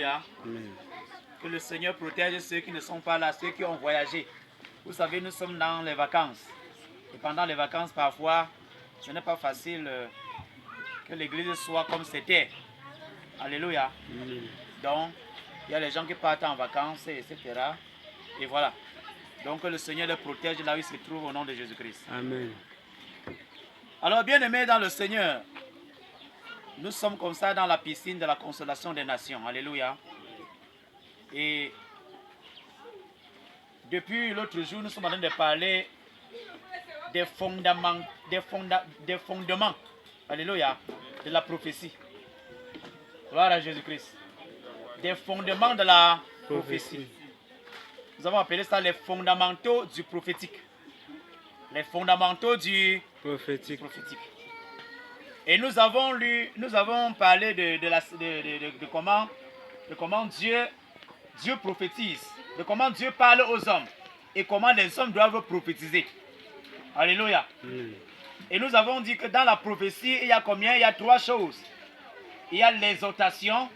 Alléluia. Amen. Que le Seigneur protège ceux qui ne sont pas là, ceux qui ont voyagé. Vous savez, nous sommes dans les vacances. Et pendant les vacances, parfois, ce n'est pas facile que l'église soit comme c'était. Alléluia. Amen. Donc, il y a les gens qui partent en vacances, etc. Et voilà. Donc, que le Seigneur les protège là où ils se trouvent au nom de Jésus-Christ. Amen. Alors, bien-aimés dans le Seigneur, nous sommes comme ça dans la piscine de la consolation des nations. Alléluia. Et depuis l'autre jour, nous sommes en train de parler des fondements, alléluia, de la prophétie. Gloire à Jésus-Christ. Des fondements de la prophétie. Nous avons appelé ça les fondamentaux du prophétique. Les fondamentaux du prophétique. Et nous avons parlé de comment Dieu prophétise, de comment Dieu parle aux hommes et comment les hommes doivent prophétiser. Alléluia. Et nous avons dit que dans la prophétie, il y a combien? Il y a 3 choses. Il y a l'exhortation,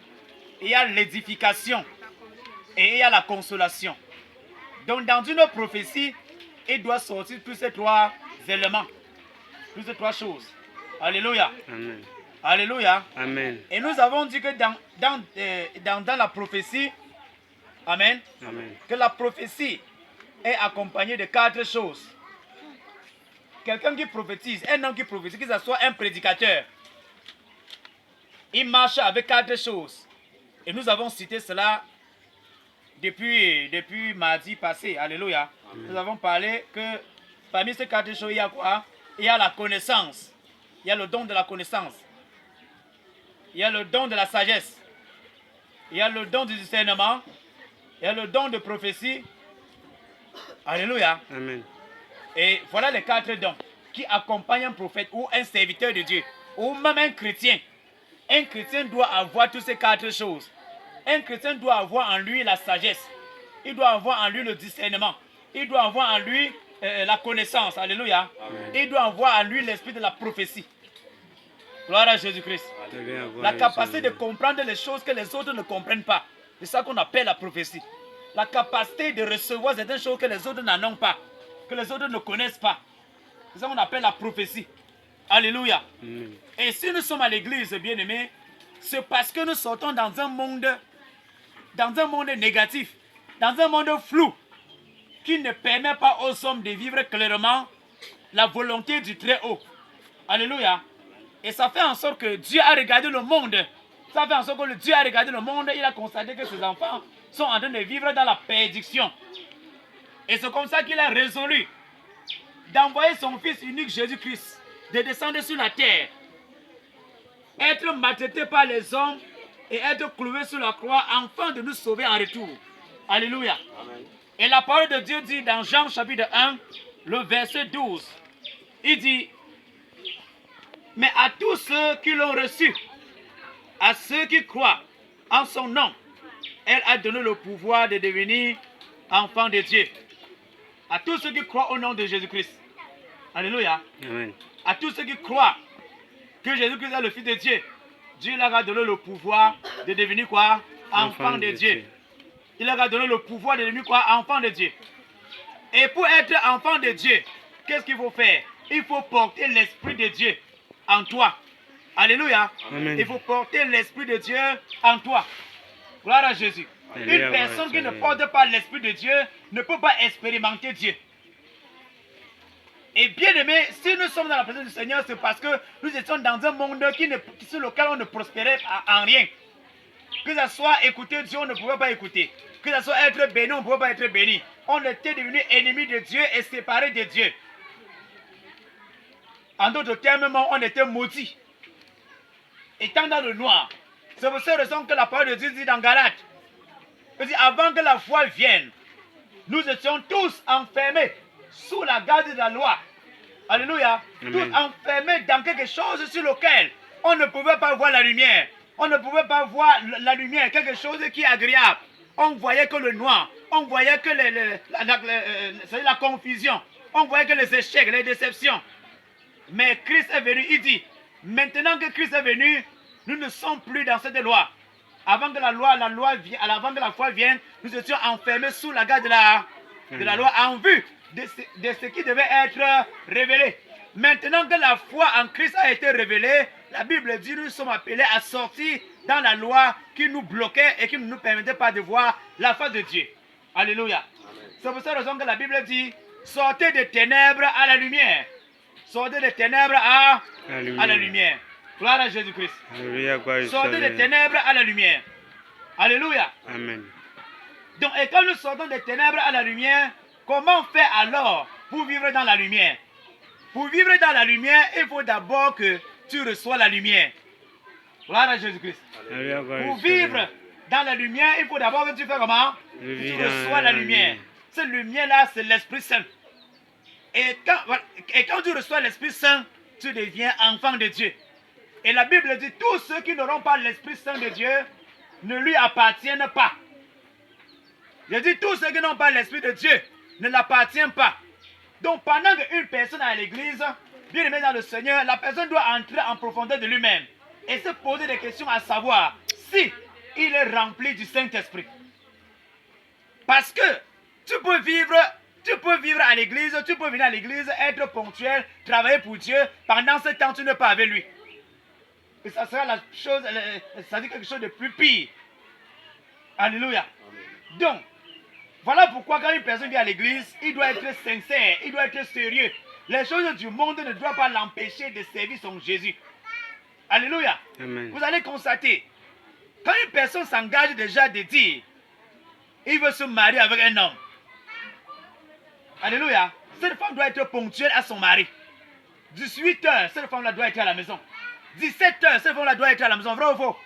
il y a l'édification et il y a la consolation. Donc dans une prophétie, il doit sortir tous ces 3 éléments, toutes ces 3 choses. Alléluia. Amen. Alléluia. Amen. Et nous avons dit que dans la prophétie, amen, Amen. que la prophétie est accompagnée de 4 choses. Quelqu'un qui prophétise, un homme qui prophétise, que ce soit un prédicateur, il marche avec 4 choses. Et nous avons cité cela depuis mardi passé. Alléluia. Amen. Nous avons parlé que parmi ces 4 choses, il y a quoi? Il y a la connaissance. Il y a le don de la connaissance. Il y a le don de la sagesse. Il y a le don du discernement. Il y a le don de prophétie. Alléluia. Amen. Et voilà les 4 dons qui accompagnent un prophète ou un serviteur de Dieu ou même un chrétien. Un chrétien doit avoir toutes ces 4 choses. Un chrétien doit avoir en lui la sagesse. Il doit avoir en lui le discernement. Il doit avoir en lui la connaissance. Alléluia. Amen. Il doit avoir en lui l'esprit de la prophétie. Gloire à Jésus-Christ. La capacité de comprendre les choses que les autres ne comprennent pas. C'est ça qu'on appelle la prophétie. La capacité de recevoir certaines choses que les autres n'en ont pas, que les autres ne connaissent pas. C'est ça qu'on appelle la prophétie. Alléluia. Amen. Et si nous sommes à l'église, bien-aimés, c'est parce que nous sortons dans un monde négatif, dans un monde flou, qui ne permet pas aux hommes de vivre clairement la volonté du Très-Haut. Alléluia. Et ça fait en sorte que Dieu a regardé le monde. Ça fait en sorte que Dieu a regardé le monde, il a constaté que ses enfants sont en train de vivre dans la perdition. Et c'est comme ça qu'il a résolu d'envoyer son Fils unique Jésus-Christ, de descendre sur la terre, être maltraité par les hommes et être cloué sur la croix afin de nous sauver en retour. Alléluia. Amen. Et la parole de Dieu dit dans Jean chapitre 1, le verset 12, il dit: mais à tous ceux qui l'ont reçu, à ceux qui croient en son nom, elle a donné le pouvoir de devenir enfants de Dieu. À tous ceux qui croient au nom de Jésus-Christ. Alléluia. Amen. À tous ceux qui croient que Jésus-Christ est le Fils de Dieu, Dieu leur a donné le pouvoir de devenir quoi? Enfants de Dieu. Il leur a donné le pouvoir de devenir quoi? Enfants de Dieu. Et pour être enfant de Dieu, qu'est-ce qu'il faut faire? Il faut porter l'Esprit de Dieu en toi. Alléluia. Amen. Il faut porter l'Esprit de Dieu en toi. Gloire à Jésus. Une personne qui ne porte pas l'Esprit de Dieu ne peut pas expérimenter Dieu. Et bien aimé, si nous sommes dans la présence du Seigneur, c'est parce que nous étions dans un monde sur lequel on ne prospérait en rien. Que ce soit écouter Dieu, on ne pouvait pas écouter. Que ce soit être béni, on ne pouvait pas être béni. On était devenus ennemis de Dieu et séparés de Dieu. En d'autres termes, on était maudits. Étant dans le noir. C'est pour cette raison que la parole de Dieu dit dans Galates, avant que la foi vienne, nous étions tous enfermés sous la garde de la loi. Alléluia. Amen. Tous enfermés dans quelque chose sur lequel on ne pouvait pas voir la lumière. On ne pouvait pas voir la lumière, quelque chose qui est agréable. On voyait que le noir. On voyait que la confusion. On voyait que les échecs, les déceptions. Mais Christ est venu, il dit, maintenant que Christ est venu, nous ne sommes plus dans cette loi. avant que avant que la foi vienne, nous étions enfermés sous la garde de la loi en vue de ce qui devait être révélé. Maintenant que la foi en Christ a été révélée, la Bible dit que nous sommes appelés à sortir dans la loi qui nous bloquait et qui ne nous permettait pas de voir la face de Dieu. Alléluia. C'est pour cette raison que la Bible dit, sortez des ténèbres à la lumière. Sortez des ténèbres à la lumière. Gloire à Jésus-Christ. Sortez des ténèbres à la lumière. Alléluia. Amen. Donc, et quand nous sortons des ténèbres à la lumière, comment faire alors pour vivre dans la lumière? Pour vivre dans la lumière, il faut d'abord que tu reçois la lumière. Gloire à Jésus-Christ. Pour vivre dans la lumière, il faut d'abord que tu fais comment? Tu reçois la lumière. Cette lumière-là, c'est l'Esprit Saint. Et quand tu reçois l'Esprit Saint, tu deviens enfant de Dieu. Et la Bible dit, tous ceux qui n'auront pas l'Esprit Saint de Dieu ne lui appartiennent pas. Je dis, tous ceux qui n'ont pas l'Esprit de Dieu ne l'appartiennent pas. Donc pendant qu'une personne est à l'église, bien aimé dans le Seigneur, la personne doit entrer en profondeur de lui-même et se poser des questions à savoir si il est rempli du Saint-Esprit. Parce que tu peux vivre à l'église, tu peux venir à l'église, être ponctuel, travailler pour Dieu, pendant ce temps tu n'es pas avec lui. Et ça sera la chose, ça dit quelque chose de plus pire. Alléluia. Donc, voilà pourquoi quand une personne vient à l'église, il doit être sincère, il doit être sérieux. Les choses du monde ne doivent pas l'empêcher de servir son Jésus. Alléluia. Amen. Vous allez constater, quand une personne s'engage déjà de dire, il veut se marier avec un homme. Alléluia. Cette femme doit être ponctuelle à son mari. 18 heures, cette femme-là doit être à la maison. 17 heures, cette femme-là doit être à la maison. Vrai ou faux?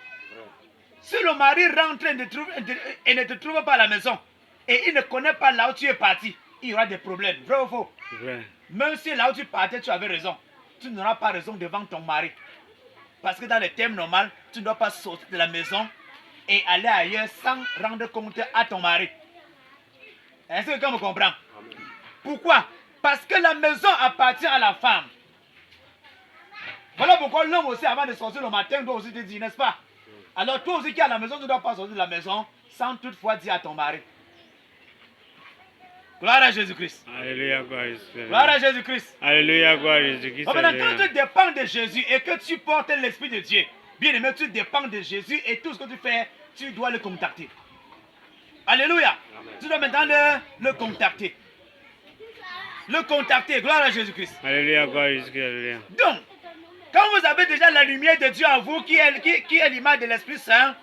Si le mari rentre et ne te trouve pas à la maison, et il ne connaît pas là où tu es parti, il y aura des problèmes. Vrai ou faux? Vrai. Même si là où tu partais, tu avais raison, tu n'auras pas raison devant ton mari. Parce que dans les termes normaux, tu ne dois pas sortir de la maison et aller ailleurs sans rendre compte à ton mari. Est-ce que quelqu'un me comprend? Amen. Pourquoi? Parce que la maison appartient à la femme. Voilà pourquoi l'homme aussi, avant de sortir le matin, doit aussi te dire, n'est-ce pas? Alors toi aussi qui es à la maison, tu ne dois pas sortir de la maison sans toutefois dire à ton mari. Gloire à Jésus-Christ. Alléluia, gloire à Jésus-Christ. Alléluia, gloire à Jésus-Christ. Maintenant, quand tu dépends de Jésus et que tu portes l'Esprit de Dieu, bien aimé, tu dépends de Jésus et tout ce que tu fais, tu dois le contacter. Alléluia. Amen. Tu dois maintenant le contacter. Le contacter, gloire à Jésus-Christ. Alléluia, gloire à Jésus-Christ. Alléluia. Donc, quand vous avez déjà la lumière de Dieu en vous, qui est l'image de l'Esprit Saint,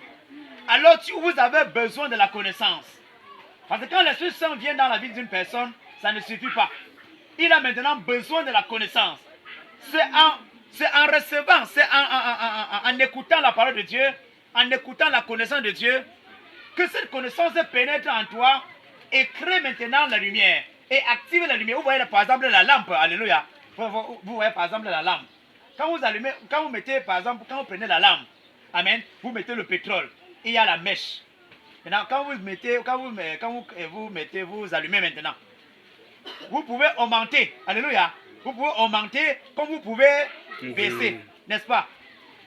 alors vous avez besoin de la connaissance. Parce que quand l'Esprit Saint vient dans la vie d'une personne, ça ne suffit pas. Il a maintenant besoin de la connaissance. C'est en recevant, c'est en écoutant la parole de Dieu, en écoutant la connaissance de Dieu, que cette connaissance pénètre en toi et crée maintenant la lumière. Et active la lumière. Vous voyez par exemple la lampe, alléluia. Vous voyez par exemple la lampe. Quand vous mettez par exemple, quand vous prenez la lampe, amen, vous mettez le pétrole, il y a la mèche. Maintenant, quand vous allumez maintenant, vous pouvez augmenter, alléluia, vous pouvez augmenter comme vous pouvez baisser, n'est-ce pas?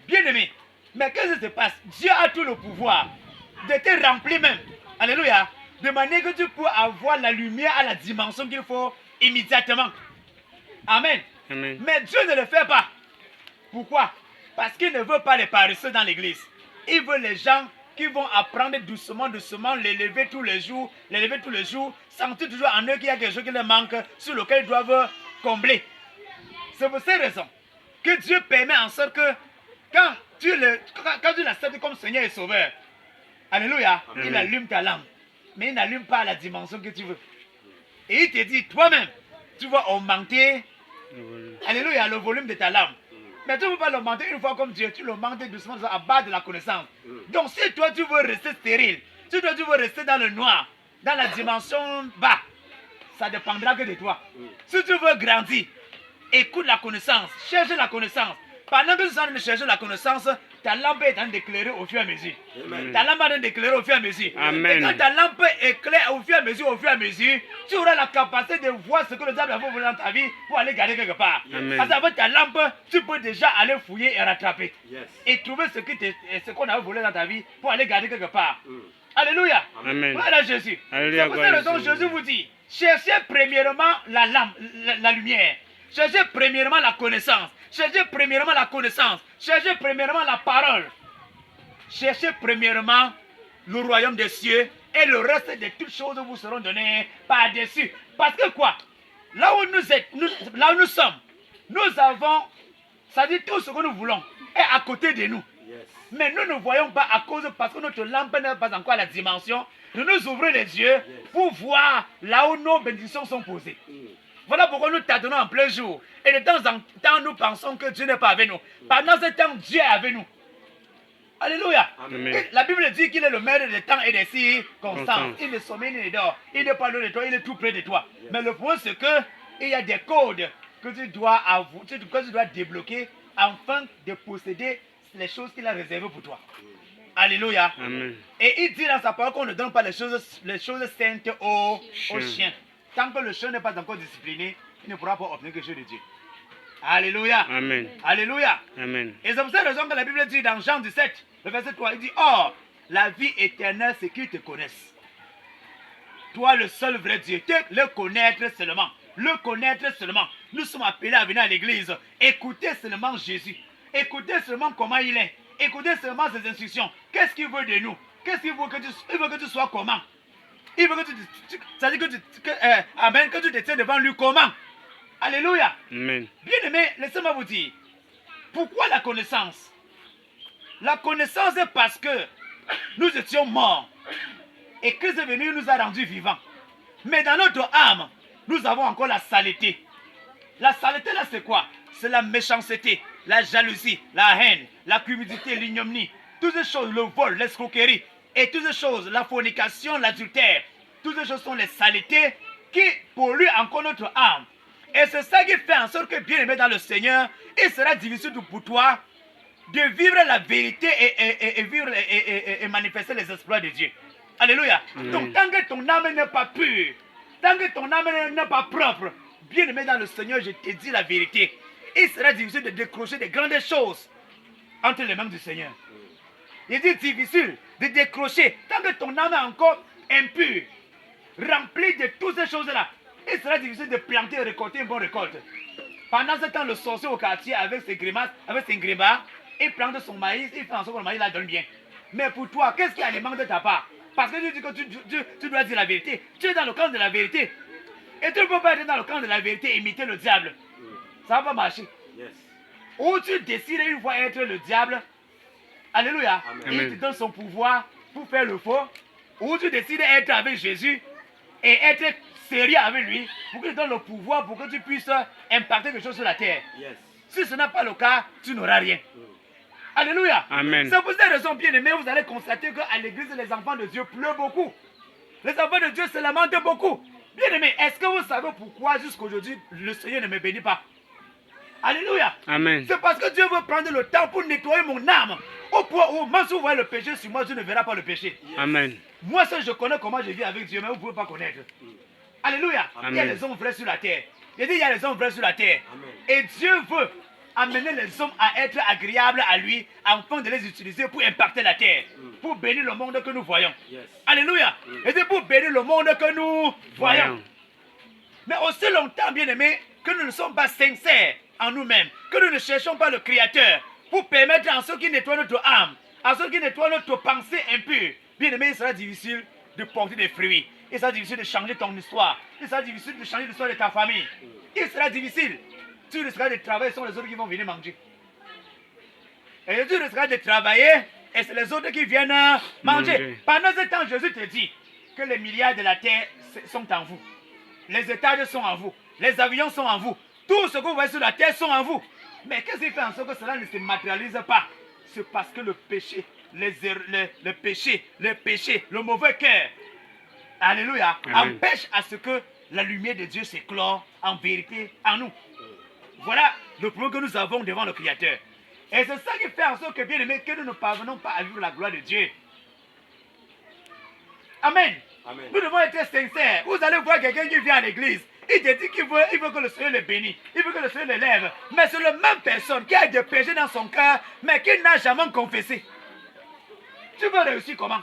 Bien aimé, mais qu'est-ce qui se passe? Dieu a tout le pouvoir de te remplir même, alléluia, de manière que tu peux avoir la lumière à la dimension qu'il faut immédiatement. Amen. Amen. Mais Dieu ne le fait pas. Pourquoi? Parce qu'il ne veut pas les paresseux dans l'église. Il veut les gens qui vont apprendre doucement, l'élever tous les jours, sentir toujours en eux qu'il y a quelque chose qui leur manque, sur lequel ils doivent combler. C'est pour cette raison que Dieu permet en sorte que quand tu l'acceptes comme Seigneur et Sauveur, alléluia, Amen. Il allume ta lampe, mais il n'allume pas la dimension que tu veux. Et il te dit, toi-même, tu vas augmenter, alléluia, le volume de ta lampe. Mais tu ne peux pas l'augmenter une fois comme Dieu, tu l'augmentes doucement à bas de la connaissance. Donc si toi tu veux rester stérile, si toi tu veux rester dans le noir, dans la dimension bas, ça dépendra que de toi. Si tu veux grandir, écoute la connaissance, cherche la connaissance. Pendant que tu es en train de chercher la connaissance, ta lampe est en train d'éclairer au fur et à mesure. Amen. Ta lampe est en train d'éclairer au fur et à mesure. Amen. Et quand ta lampe éclaire au fur et à mesure, tu auras la capacité de voir ce que le diable a voulu dans ta vie pour aller garder quelque part. Amen. Parce qu'avec ta lampe, tu peux déjà aller fouiller et rattraper. Yes. Et trouver ce qu'on a volé dans ta vie pour aller garder quelque part. Alléluia. Amen. Voilà Jésus. Alléluia, C'est pour gloire cette à raison Jésus. Jésus vous dit, cherchez premièrement la lampe, la lumière. Cherchez premièrement la connaissance. Cherchez premièrement la connaissance. Cherchez premièrement la parole. Cherchez premièrement le royaume des cieux et le reste de toutes choses vous seront données par-dessus. Parce que quoi? Là où là où nous sommes, nous avons, ça dit tout ce que nous voulons est à côté de nous. Yes. Mais nous ne voyons pas à cause parce que notre lampe n'est pas encore à la dimension de nous ouvrir les yeux pour voir là où nos bénédictions sont posées. Voilà pourquoi nous tâtonnons en plein jour. Et de temps en temps, nous pensons que Dieu n'est pas avec nous. Pendant ce temps, Dieu est avec nous. Alléluia. Amen. Et la Bible dit qu'il est le maître des temps et des circonstances. Constance. Il ne sommeille ni ne dort. Il n'est pas loin de toi, il est tout près de toi. Mais le point, c'est que il y a des codes que tu dois débloquer afin de posséder les choses qu'il a réservées pour toi. Alléluia. Amen. Et il dit dans sa parole qu'on ne donne pas les choses saintes aux chiens. Tant que le chien n'est pas encore discipliné, il ne pourra pas obtenir quelque chose de Dieu. Alléluia. Amen. Alléluia. Amen. Et c'est pour cette raison que la Bible dit dans Jean 17, le verset 3, il dit, or, la vie éternelle, c'est qu'ils te connaissent. Toi, le seul vrai Dieu, le connaître seulement. Le connaître seulement. Nous sommes appelés à venir à l'église. Écoutez seulement Jésus. Écoutez seulement comment il est. Écoutez seulement ses instructions. Qu'est-ce qu'il veut de nous? Qu'est-ce qu'il veut il veut que tu sois comment? Il veut que ça dit amen, que tu te tiens devant lui comment? Alléluia. Amen. Bien aimé, laissez-moi vous dire. Pourquoi la connaissance? La connaissance est parce que nous étions morts. Et Christ est venu, nous a rendus vivants. Mais dans notre âme, nous avons encore la saleté. La saleté là, c'est quoi? C'est la méchanceté, la jalousie, la haine, la cupidité, l'ignominie. Toutes ces choses, le vol, l'escroquerie. Et toutes ces choses, la fornication, l'adultère. Toutes ces choses sont les saletés qui polluent encore notre âme. Et c'est ça qui fait en sorte que, bien aimé dans le Seigneur, il sera difficile pour toi de vivre la vérité et manifester les exploits de Dieu. Alléluia. Donc, tant que ton âme n'est pas pure, tant que ton âme n'est pas propre, bien aimé dans le Seigneur, je te dis la vérité. Il sera difficile de décrocher des grandes choses entre les mains du Seigneur. Il dit difficile de décrocher tant que ton âme est encore impure, remplie de toutes ces choses-là. Il sera difficile de planter et récolter une bonne récolte. Pendant ce temps, le sorcier au quartier, avec ses grimaces, avec ses grébards, il plante son maïs, il fait en sorte que le maïs la donne bien. Mais pour toi, qu'est-ce qui alimente de ta part? Parce que tu dis que tu dois dire la vérité. Tu es dans le camp de la vérité. Et tu ne peux pas être dans le camp de la vérité et imiter le diable. Ça ne va pas marcher. Yes. Ou tu décides une fois être le diable. Alléluia. Amen. Il te donne son pouvoir pour faire le faux. Ou tu décides d'être avec Jésus et être sérieux avec lui pour qu'il te donne le pouvoir pour que tu puisses impacter quelque chose sur la terre. Yes. Si ce n'est pas le cas, tu n'auras rien. Alléluia. Amen. C'est pour cette raison, bien aimé, vous allez constater qu'à l'église, les enfants de Dieu pleurent beaucoup. Les enfants de Dieu se lamentent beaucoup. Bien aimé, est-ce que vous savez pourquoi jusqu'aujourd'hui le Seigneur ne me bénit pas? Alléluia. Amen. C'est parce que Dieu veut prendre le temps pour nettoyer mon âme. Au point où, même si vous voyez le péché sur moi, Dieu ne verra pas le péché. Amen. Moi seul, je connais comment je vis avec Dieu, mais vous ne pouvez pas connaître. Alléluia. Amen. Il y a les hommes vrais sur la terre. J'ai dit, il y a les hommes vrais sur la terre. Amen. Et Dieu veut amener les hommes à être agréables à lui, afin de les utiliser pour impacter la terre, pour bénir le monde que nous voyons. Yes. Alléluia. Et c'est pour bénir le monde que nous voyons. Voyons. Mais aussi longtemps, bien aimés, que nous ne sommes pas sincères en nous-mêmes, que nous ne cherchons pas le Créateur pour permettre à ceux qui nettoient notre âme, à ceux qui nettoient notre pensée impure, bien aimé, il sera difficile de porter des fruits. Il sera difficile de changer ton histoire. Il sera difficile de changer l'histoire de ta famille. Il sera difficile. Tu risqueras de travailler, ce sont les autres qui vont venir manger. Et tu risqueras de travailler, et c'est les autres qui viennent manger. Pendant ce temps, Jésus te dit que les milliards de la terre sont en vous. Les étages sont en vous. Les avions sont en vous. Tout ce que vous voyez sur la terre sont en vous. Mais qu'est-ce qui fait en sorte que cela ne se matérialise pas? C'est parce que le péché, le péché, le mauvais cœur, alléluia, Amen. empêche à ce que la lumière de Dieu s'éclore en vérité en nous. Voilà le problème que nous avons devant le Créateur. Et c'est ça qui fait en sorte que, bien aimé, que nous ne parvenons pas à vivre la gloire de Dieu. Amen. Amen. Nous devons être sincères. Vous allez voir quelqu'un qui vient à l'église. Il te dit qu'il veut que le Seigneur le bénisse. Il veut que le Seigneur l'élève. Mais c'est la même personne qui a des péchés dans son cœur, mais qui n'a jamais confessé. Tu veux réussir comment?